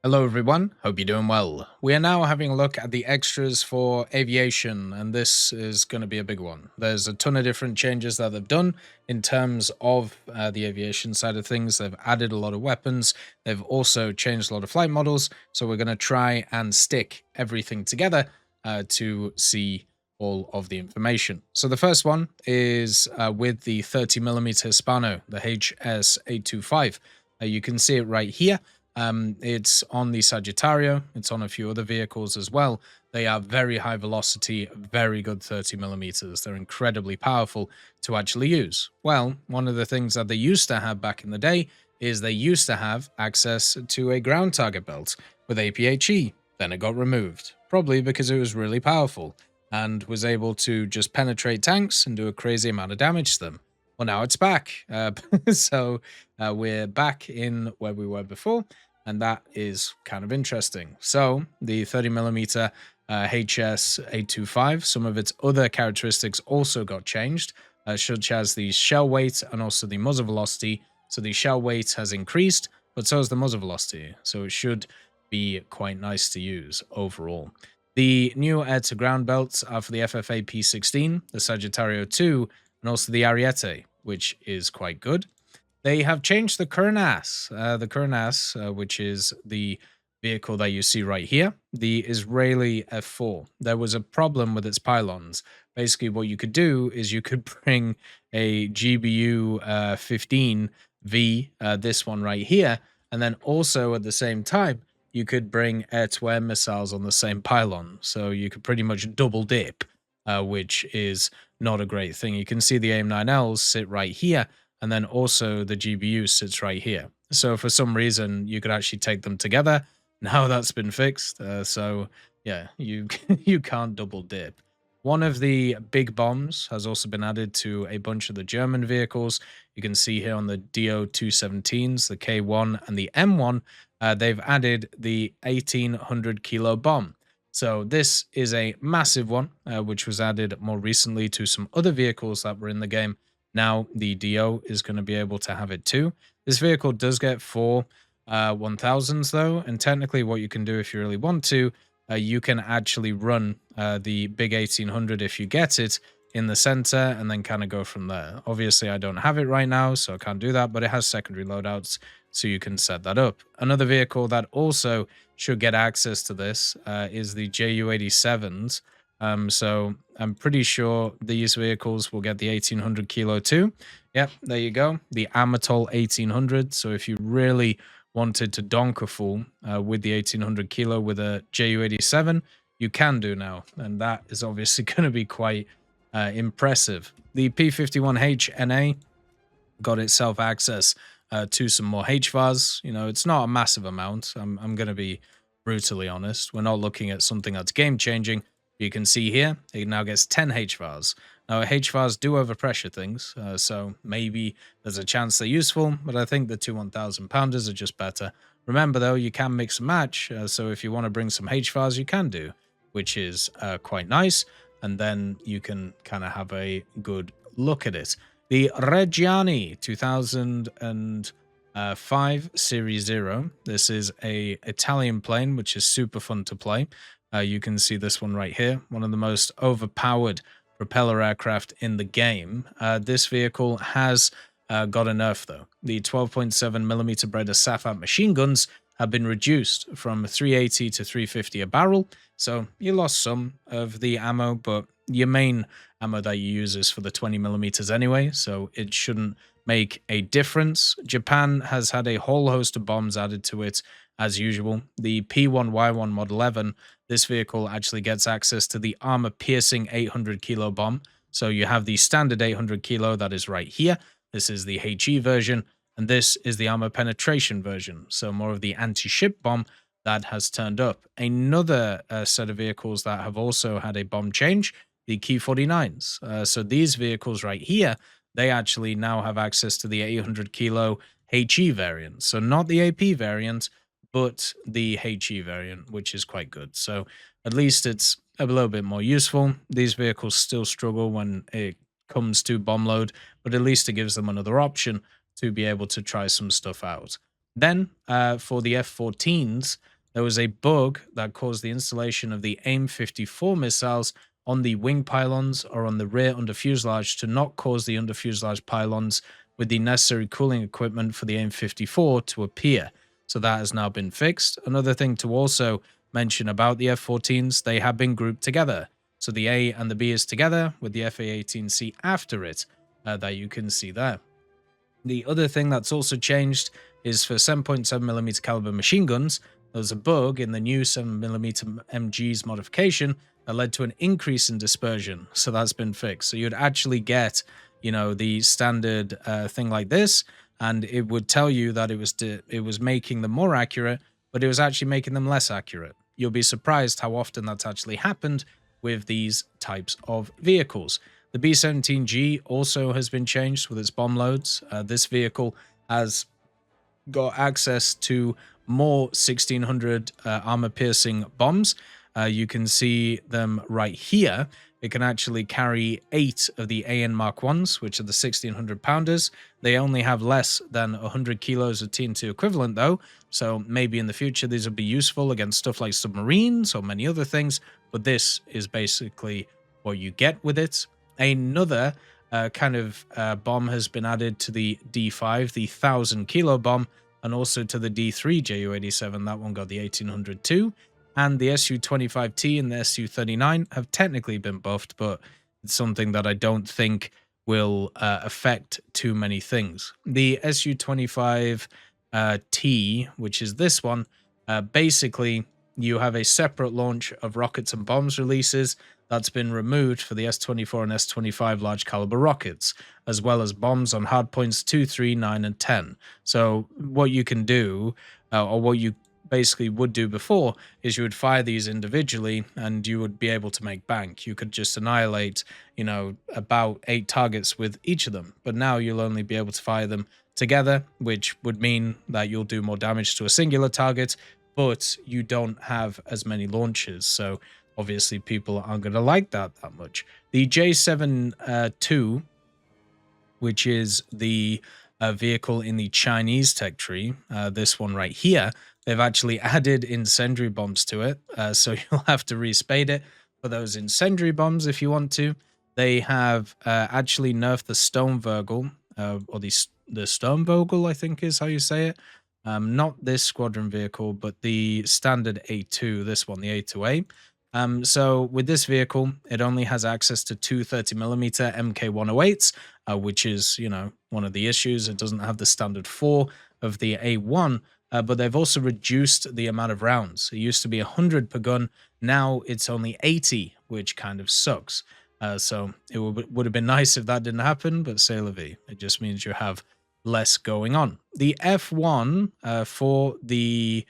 Hello everyone, hope you're doing well. We are now having a look at the extras for aviation, and this is going to be a big one. There's a ton of different changes that they've done in terms of the aviation side of things. They've added a lot of weapons, they've also changed a lot of flight models, so we're going to try and stick everything together to see all of the information. So the first one is with the 30mm Hispano, the HS825. You can see it right here. It's on the Sagittario. It's on a few other vehicles as well. They are very high velocity, very good 30mm. They're incredibly powerful to actually use. Well, one of the things that they used to have back in the day is they used to have access to a ground target belt with APHE. Then it got removed, probably because it was really powerful and was able to just penetrate tanks and do a crazy amount of damage to them. Well, now it's back. So we're back in where we were before, and that is kind of interesting. So the 30mm HS825, some of its other characteristics also got changed, such as the shell weight and also the muzzle velocity. So the shell weight has increased, but so has the muzzle velocity. So it should be quite nice to use overall. The new air-to-ground belts are for the FFA-P16, the Sagittario 2, and also the Ariete, which is quite good. They have changed the Kurnass, which is the vehicle that you see right here, the Israeli F4. There was a problem with its pylons. Basically, what you could do is you could bring a GBU 15V, this one right here, and then also at the same time, you could bring air-to-air missiles on the same pylon. So you could pretty much double dip, which is not a great thing. You can see the AIM-9Ls sit right here, and then also the GBU sits right here. So for some reason, you could actually take them together. Now that's been fixed. So yeah, you you can't double dip. One of the big bombs has also been added to a bunch of the German vehicles. You can see here on the DO-217s, the K1 and the M1, they've added the 1800 kilo bomb. So this is a massive one, which was added more recently to some other vehicles that were in the game. Now the DO is going to be able to have it too. This vehicle does get 4 1000s though, and technically what you can do if you really want to, you can actually run the big 1800 if you get it in the center and then kind of go from there. Obviously I don't have it right now, so I can't do that, but it has secondary loadouts, so you can set that up. Another vehicle that also should get access to this is the JU-87s. So I'm pretty sure these vehicles will get the 1800 kilo too. Yep, there you go, the Amatol 1800. So if you really wanted to donk a fool with the 1800 kilo with a JU-87, you can do now, and that is obviously going to be quite impressive. The P-51H NA got itself access to some more HVARs. You know, it's not a massive amount. I'm going to be brutally honest. We're not looking at something that's game-changing. You can see here, it now gets 10 HVARs. Now, HVARs do overpressure things, so maybe there's a chance they're useful, but I think the two 1,000-pounders are just better. Remember, though, you can mix and match, so if you want to bring some HVARs, you can do, which is quite nice, and then you can kind of have a good look at it. The Reggiani 2005 Series 0. This is a Italian plane, which is super fun to play. You can see this one right here, one of the most overpowered propeller aircraft in the game. This vehicle has got a nerf, though. The 12.7mm Breda Safat machine guns have been reduced from 380 to 350 a barrel, so you lost some of the ammo, but your main ammo that you use is for the 20mm anyway, so it shouldn't make a difference. Japan has had a whole host of bombs added to it, as usual. The P1Y1 Mod 11, this vehicle actually gets access to the armor-piercing 800 kilo bomb. So you have the standard 800 kilo that is right here. This is the HE version, and this is the armor penetration version. So more of the anti-ship bomb that has turned up. Another set of vehicles that have also had a bomb change, the Ki-49s. So these vehicles right here, they actually now have access to the 800 kilo HE variant. So not the AP variant, but the HE variant, which is quite good. So at least it's a little bit more useful. These vehicles still struggle when it comes to bomb load, but at least it gives them another option to be able to try some stuff out. Then for the F-14s, there was a bug that caused the installation of the AIM-54 missiles on the wing pylons or on the rear under fuselage to not cause the under fuselage pylons with the necessary cooling equipment for the AIM-54 to appear. So that has now been fixed. Another thing to also mention about the F-14s, they have been grouped together. So the A and the B is together with the FA-18C after it that you can see there. The other thing that's also changed is for 7.7mm caliber machine guns, there was a bug in the new 7mm MG's modification that led to an increase in dispersion. So that's been fixed. So you'd actually get, the standard thing like this, and it would tell you that it was making them more accurate, but it was actually making them less accurate. You'll be surprised how often that's actually happened with these types of vehicles. The B-17G also has been changed with its bomb loads. This vehicle has got access to more 1600 armor-piercing bombs. You can see them right here. It can actually carry 8 of the AN Mark 1s, which are the 1600 pounders. They only have less than 100 kilos of TNT equivalent, though, so maybe in the future these will be useful against stuff like submarines or many other things, but this is basically what you get with it. Another kind of bomb has been added to the D5, the 1000 kilo bomb, and also to the D3 Ju-87. That one got the 1800 too. And the Su-25T and the Su-39 have technically been buffed, but it's something that I don't think will affect too many things. The Su-25T, which is this one, basically you have a separate launch of rockets and bombs releases that's been removed for the S-24 and S-25 large caliber rockets, as well as bombs on hardpoints 2, 3, 9, and 10. So what you can do, or what you basically would do before, is you would fire these individually and you would be able to make bank. You could just annihilate, about 8 targets with each of them. But now you'll only be able to fire them together, which would mean that you'll do more damage to a singular target, but you don't have as many launches. So obviously people aren't going to like that much. The J-7II, which is the vehicle in the Chinese tech tree, this one right here, they've actually added incendiary bombs to it, so you'll have to respade it for those incendiary bombs if you want to. They have actually nerfed the Sturmvogel, or the Sturmvogel, I think is how you say it. Not this squadron vehicle, but the standard A2, this one, the A2A. So with this vehicle, it only has access to 2 30mm MK108s, which is, one of the issues. It doesn't have the standard 4 of the A1, but they've also reduced the amount of rounds. It used to be 100 per gun. Now it's only 80, which kind of sucks. So it would have been nice if that didn't happen, but c'est la vie. It just means you have less going on. The F1 for the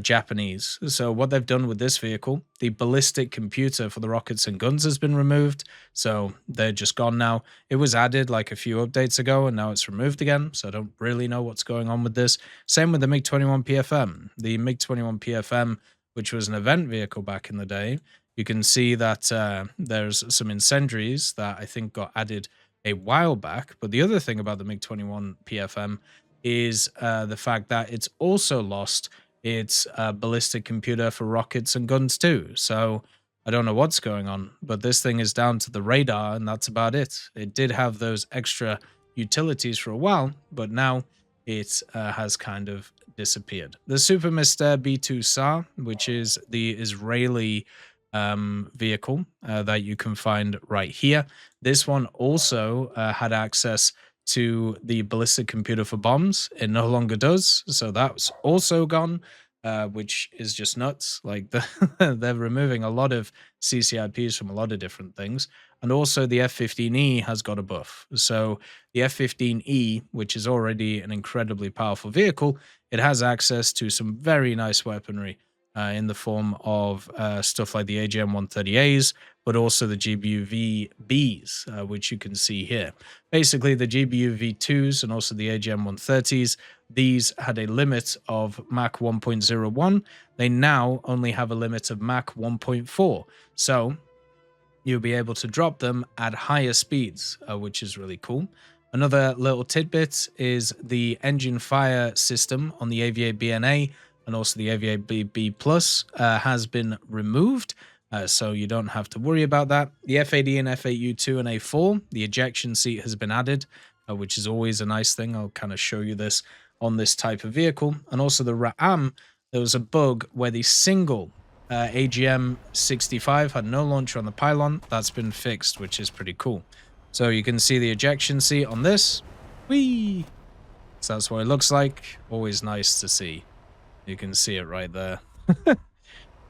Japanese. So what they've done with this vehicle, the ballistic computer for the rockets and guns has been removed. So they're just gone now. It was added like a few updates ago and now it's removed again. So I don't really know what's going on with this. Same with the MiG-21 PFM. The MiG-21 PFM, which was an event vehicle back in the day, you can see that there's some incendiaries that I think got added a while back. But the other thing about the MiG-21 PFM is the fact that it's also lost its ballistic computer for rockets and guns too. So I don't know what's going on, but this thing is down to the radar and that's about it. It did have those extra utilities for a while, but now it has kind of disappeared. The Super Mr. B2 SAR, which is the Israeli vehicle that you can find right here. This one also had access to the ballistic computer for bombs. It no longer does, so that's also gone, which is just nuts. Like they're removing a lot of CCIPs from a lot of different things. And also the F-15E has got a buff. So the F-15E, which is already an incredibly powerful vehicle, it has access to some very nice weaponry in the form of stuff like the AGM-130As, but also the GBU-V-Bs, which you can see here. Basically, the GBU-V2s and also the AGM-130s, these had a limit of Mach 1.01. They now only have a limit of Mach 1.4. So you'll be able to drop them at higher speeds, which is really cool. Another little tidbit is the engine fire system on the AVA BNA and also the AVA BB Plus has been removed. So you don't have to worry about that. The F-80 and F-8U2 and A4, the ejection seat has been added, which is always a nice thing. I'll kind of show you this on this type of vehicle. And also the RAM, there was a bug where the single AGM 65 had no launcher on the pylon. That's been fixed, which is pretty cool. So you can see the ejection seat on this. Whee! So that's what it looks like. Always nice to see. You can see it right there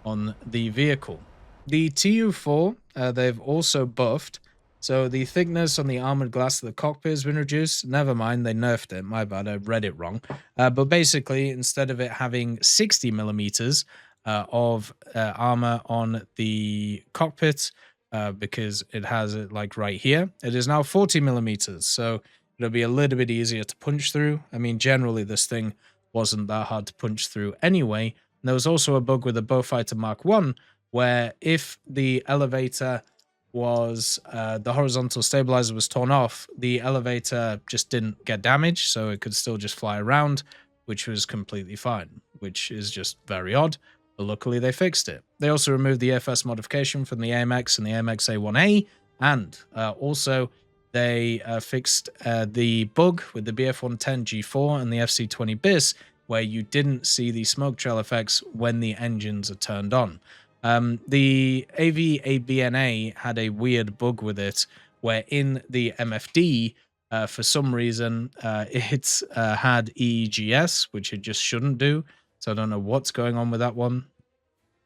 on the vehicle. The TU4, they've also buffed. So the thickness on the armored glass of the cockpit has been reduced. Never mind, they nerfed it. My bad, I read it wrong. But basically, instead of it having 60 millimeters of armor on the cockpit, because it has it like right here, it is now 40 millimeters. So it'll be a little bit easier to punch through. I mean, generally, this thing wasn't that hard to punch through anyway. And there was also a bug with the Beaufighter Mark 1, where if the elevator was the horizontal stabilizer was torn off, the elevator just didn't get damaged, so it could still just fly around, which was completely fine, which is just very odd, but luckily they fixed it. They also removed the EFS modification from the AMX and the AMX A1A, and also they fixed the bug with the BF110 G4 and the FC20 BIS, where you didn't see the smoke trail effects when the engines are turned on. The AVA-BNA had a weird bug with it, where in the MFD, for some reason, it had EEGS, which it just shouldn't do. So I don't know what's going on with that one.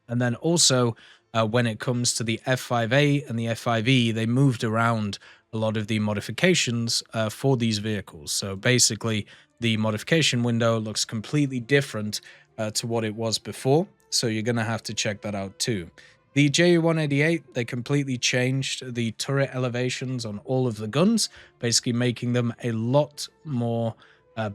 And then also, when it comes to the F5A and the F5E, they moved around a lot of the modifications for these vehicles. So basically, the modification window looks completely different to what it was before. So you're going to have to check that out too. The Ju-188, they completely changed the turret elevations on all of the guns, basically making them a lot more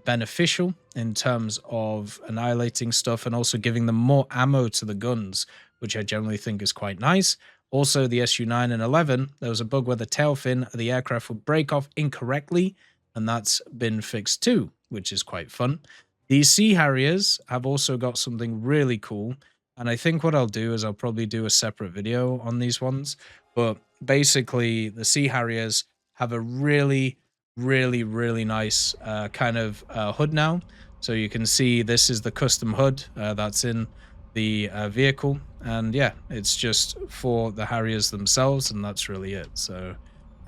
beneficial in terms of annihilating stuff and also giving them more ammo to the guns, which I generally think is quite nice. Also, the Su-9 and 11, there was a bug where the tail fin of the aircraft would break off incorrectly, and that's been fixed too, which is quite fun. These Sea Harriers have also got something really cool, and I think what I'll do is I'll probably do a separate video on these ones, but basically the Sea Harriers have a really nice kind of hood now. So you can see this is the custom hood that's in the vehicle, and yeah, it's just for the Harriers themselves, and that's really it. So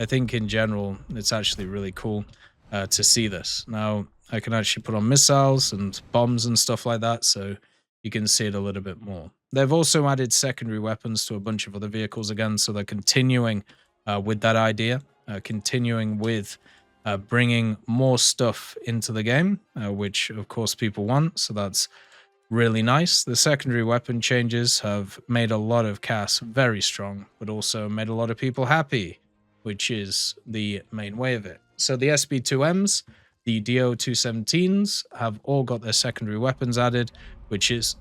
I think in general it's actually really cool to see this. Now I can actually put on missiles and bombs and stuff like that, so you can see it a little bit more. They've also added secondary weapons to a bunch of other vehicles again, so they're continuing with that idea, continuing with bringing more stuff into the game, which of course people want, so that's really nice. The secondary weapon changes have made a lot of CAS very strong, but also made a lot of people happy, which is the main way of it. So the SB2Ms, the DO-217s have all got their secondary weapons added, which is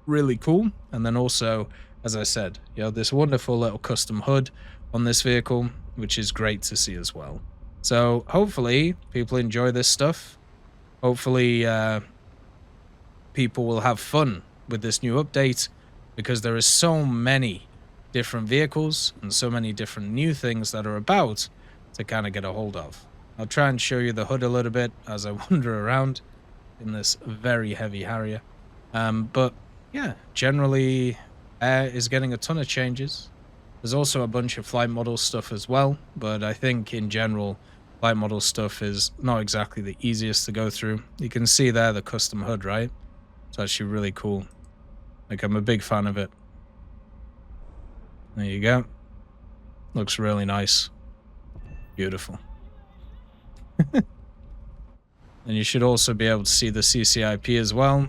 really cool. And then also, as I said, you know, this wonderful little custom hood on this vehicle, which is great to see as well. So hopefully people enjoy this stuff. Hopefully people will have fun with this new update, because there is so many different vehicles and so many different new things that are about to kind of get a hold of. I'll try and show you the hood a little bit as I wander around in this very heavy Harrier. But yeah, generally Air is getting a ton of changes. There's also a bunch of flight model stuff as well, but I think in general, flight model stuff is not exactly the easiest to go through. You can see there the custom hood, right? It's actually really cool. Like, I'm a big fan of it. There you go. Looks really nice. Beautiful. And you should also be able to see the CCIP as well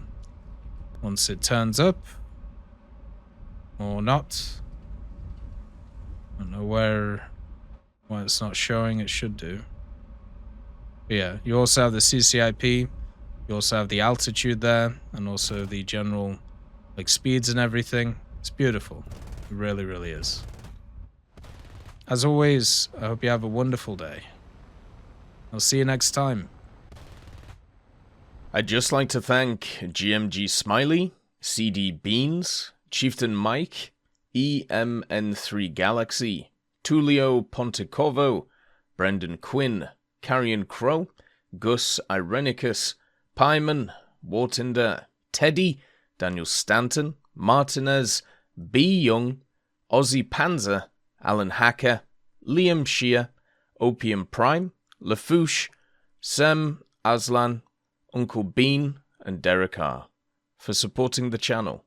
once it turns up, or not. I don't know why it's not showing. It should do. But yeah, you also have the CCIP. You also have the altitude there, and also the general like speeds and everything. It's beautiful. It really is. As always, I hope you have a wonderful day. I'll see you next time. I'd just like to thank GMG Smiley, CD Beans, Chieftain Mike, EMN3 Galaxy, Tulio Pontecorvo, Brendan Quinn, Carrion Crow, Gus Irenicus, Pyman, Wartinder, Teddy, Daniel Stanton, Martinez, B. Young, Ozzy Panzer, Alan Hacker, Liam Shear, Opium Prime, Lafouche, Sem, Aslan, Uncle Bean, and Derek R. for supporting the channel.